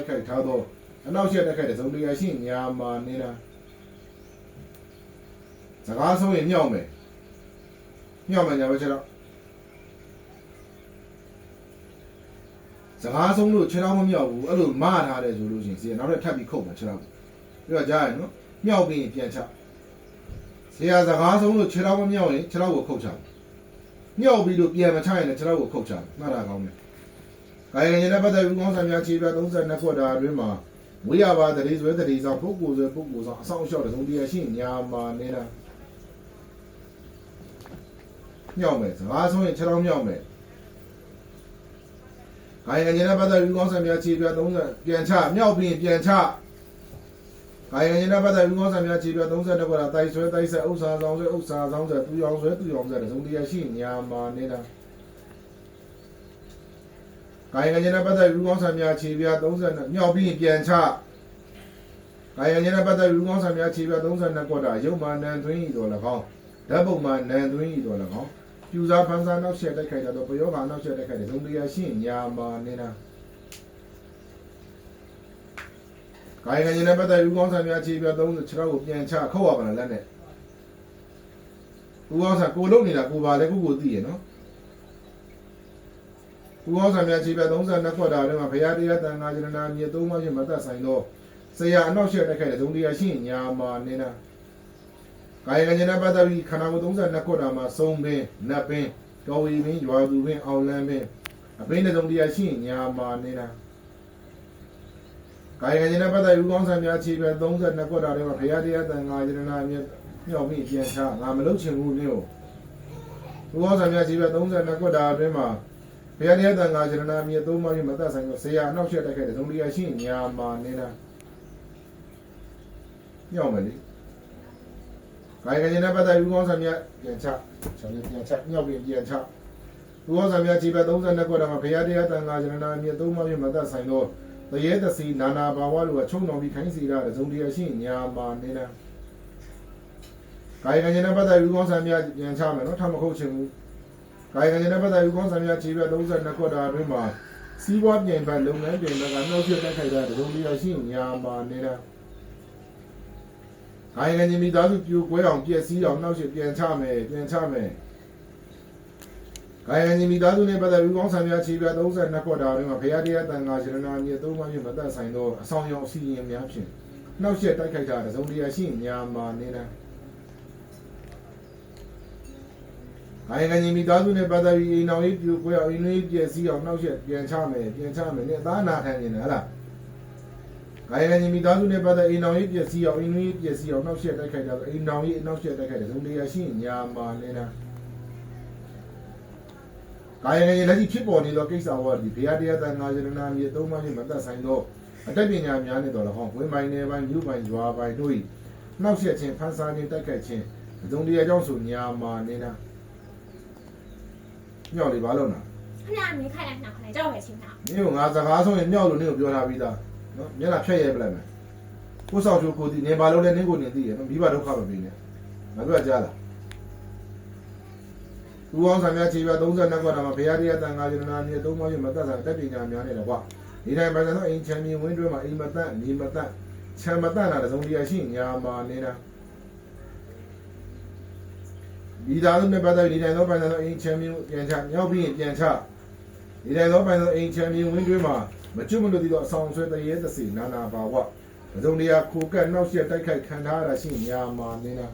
ခိုက်ထားသောအနောက်ရှက်တိုက်ခိုက်တဲ့ဇုံတရားရှိညာမှာနေတာစကားဆုံးရင်မြောက်မယ်ညာပဲချက်တော့စကားဆုံးလို့ခြေထောက်မမြောက်ဘူးအဲ့လိုမထားတယ်ဆိုလို့ရှိရင်စီနောက်ထပ်ထပ်ပြီးခုတ်မှာခြေထောက်ပြီးတော့ကြားရနော်မြောက်ပြီးပြန်ချဆရာစကားဆုံးလို့ခြေထောက်မမြောက်ရင်ခြေထောက်ကိုခုတ်ချမြောက်ပြီးလို့ပြန်မချရင်လည်းခြေထောက်ကိုခုတ်ချမှတ်တာကောင်းတယ်ကာယကံရဲ့ပတ်သက်ပြီးကောင်းဆံများခြေပြ32ခွက်တာအတွင်းမှာဝိရပါတရေဆွဲတရေဆောင်ပုဂ္ဂိုလ်ဆွဲပုဂ္ဂိုလ်ဆောင်အဆောင်အရှောက်တဲ့ဇုံတရားရှိညာမှာနေတာမြောက်မယ်စကားဆုံးရင်ခြေထောက်မြောက်မယ်ကာယကံရဲ့ပတ်သက်ပြီးကောင်းဆံများခြေပြ30ပြန်ချမြောက်ပြီးပြန်ချကာယကံရဲ့ပတ်သက်ပြီးကောင်းဆံများခြေပြ32ခွက်တာတိုက်ဆွဲတိုက်ဆက်ဥစ္စာဆောင်ဆွဲဥစ္စာဆောင်ဆွဲသူအောင်ဆွဲသူအောင်ဆွဲတဲ့ဇုံတရားရှိညာမှာနေတာကာယကံရဲ့ပတ်သက်ပြီးကောင်းဆံများခြေပြ30မြောက်ပြီးပြန်ချကာယကံရဲ့ပတ်သက်ပြီးကောင်းဆံများခြေပြ32ခွက်တာရုပ်မာနံသွင်းဤတော်၎င်းဓာတ်ပုံမှာနံသွင်းဤတော်၎င်းပြူစားဖန်စားနောက်ဆက်တိုက်ခိုက်တာတော့ပယောဂါနောက်ဆက်တိုက်ခိုက်တဲ့ဇုံတရားရှိညာမှာနေတာကာယကံရဲ့ပတ်သက်ပြီးကောင်းဆံများခြေပြ30ခြေထောက်ကိုပြန်ချခုတ်ရပါလားလက်နဲ့ကိုကောင်းဆံကိုလုံးနေတာကိုပါလဲကိုသိရနော်ကိုကောင်းဆံများခြေပြ32ခွက်တာထဲမှာဘုရားတရားတန်ခါယရဏမြေသုံးပါးဖြင့်မသက်ဆိုင်တော့ဆရာအနောက်ရှက်တိုက်ခိုက်တဲ့ဇုံတရားရှိညာမှာနေတာကာယကံရဲ့ပတ်သက်ပြီးခန္ဓာကိုယ်32ခွက်တာမှာစုံပင်နတ်ပင်တော်ဝီပင်ရွာသူပင်အောင်လန်းပင်အပင်းတဲ့ဇုံတရားရှိညာမှာနေတာကာယကံရဲ့ပတ်သက်ပြီးကောင်းဆံများခြေပြ32ခွက်တာထဲမှာဘုရားတရားတန်ခါယရဏမြေမြောက်ပြီးပြန်ချငါမလုပ်ချင်ဘူးနည်းကိုကောင်းဆံများခြေပြ32ခွက်တာအတွင်းမှာဘုရားတရားတန်ခါယရဏမြေသုံးပါးဖြင့်မသက်ဆိုင်တော့ဆရာအနောက်ရှက်တိုက်ခိုက်တဲ့ဇုံတရားရှိညာမှာနေတာမြောက်မယ်လေကာယကံရဲ့ပတ်သက်ပြီးကောင်းဆံများပြန်ချဆောင်းပြန်ချမြောက်ပြီးပြန်ချကောင်းဆံများခြေပြ32ခွက်တာမှာဘုရားတရားတန်ခါယရဏမြေသုံးပါးဖြင့်မသက်ဆိုင်တော့တရေတစီနာနာဘာဝတို့ကချုံတော်ပြီးခိုင်းစီရတဲ့ဇုံတရားရှိညာမှာနေတာကာယကံရဲ့ပတ်သက်ပြီးကောင်းဆံများပြန်ချမယ်နော်ထမခုတ်ချင်ဘူးကာယကံရဲ့ပတ်သက်ပြီးကောင်းဆံများခြေပြ32ခွက်တာအတွင်းမှာစီးပွားပြင်ပလုပ်ငန်းပြင်ပကနှုတ်ဆက်တိုက်ခိုက်တဲ့ဇုံတရားရှိညာမှာနေတာကာယကံရဲ့မိသားစုပြိုကွဲအောင်ပြည့်စည်အောင်နှောက်ရှက်ပြန်ချမယ်ကာယကံရဲ့မိသားစုနဲ့ပတ်သက်ပြီးကောင်းဆံများခြေပြ32ခွက်တာအတွင်းမှာဘုရားတရားတန်ခါယရဏမြေသုံးပါးဖြင့်မသက်ဆိုင်သောအဆောင်ရောင်အစီရင်များဖြင့်နှောက်ရှက်တိုက်ခိုက်တဲ့ဇုံတရားရှိညာမှာနေတာကာယကံရဲ့မိသားစုနဲ့ပတ်သက်ပြီးအိမ်တော်ရေးပြိုကွဲအောင်အိမ်လေးပြည့်စည်အောင်နှောက်ရှက်ပြန်ချမယ်နဲ့သာနာခံနေတယ်ဟလားကာယကံရဲ့မိသားစုနဲ့ပတ်သက်အိမ်တော်ရေးပြည့်စည်အောင်အိမ်လေးပြည့်စည်အောင်နှောက်ရှက်တိုက်ခိုက်တဲ့အိမ်တော်ရေးနှောက်ရှက်တိုက်ခိုက်တဲ့ဇုံတရားရှိညာမှာနေတာကာယကံရဲ့လက်ရှိဖြစ်ပေါ်နေသောကိစ္စဝါဒီဘုရားတရားတန်ခါယရဏမြေသုံးပါးဖြင့်မသက်ဆိုင်သောအတ္တပညာများနဲ့တော်၎င်းဝိမိုင်းနယ်ပိုင်းမြို့ပိုင်းရွာပိုင်းတို့၏နှောက်ရှက်ခြင်းဖန်ဆာခြင်းတိုက်ခိုက်ခြင်းဇုံတရားကြောင့်ဆိုညာမှာနေတာမြောက်လေဘာလို့နာခင်ဗျာမင်းခိုင်လိုက်နှောက်ခိုင်ကြောက်ပဲချင်းတာနင်းကငါစကားဆုံးရင်မြောက်လို့နင်းကိုပြောထားပြီးသားနော်မျက်နှာဖြတ်ရဲပလိုက်မယ်ကိုဆောက်ချိုးကိုတီနေဘာလို့လဲနင်းကိုနေသိရနော်မိဘဒုက္ခမပေးနဲ့ငါပြောကြားလားသူအောင်ဆံများခြေပြ32ခွက်တာမှာဘုရားတရားတန်ခါယရဏမြေသုံးပါးဖြင့်မသက်ဆိုင်တက်ပညာများနေတာကွာဒီတိုင်းပါစံတော့အိမ်ချမ်းမြေဝင်းတွဲမှာအိမ်မတန့်နေမတန့်ချမ်းမတန့်တာဇုံတရားရှိညာမှာနေတာဒီသားစုနဲ့ပတ်သက်ဒီတိုင်းသောပိုင်သောအိမ်ချမ်းမြေပြန်ချမြောက်ပြီးပြန်ချဒီတိုင်းသောပိုင်သောအိမ်ချမ်းမြေဝင်းတွဲမှာမကျွတ်မလို့ဒီတော့အဆောင်ဆွဲတရေသစီနာနာဘာဝဇုံတရားခိုကက်နှောက်ရှက်တိုက်ခိုက်ခံထားရတာရှိညာမှာနေတာ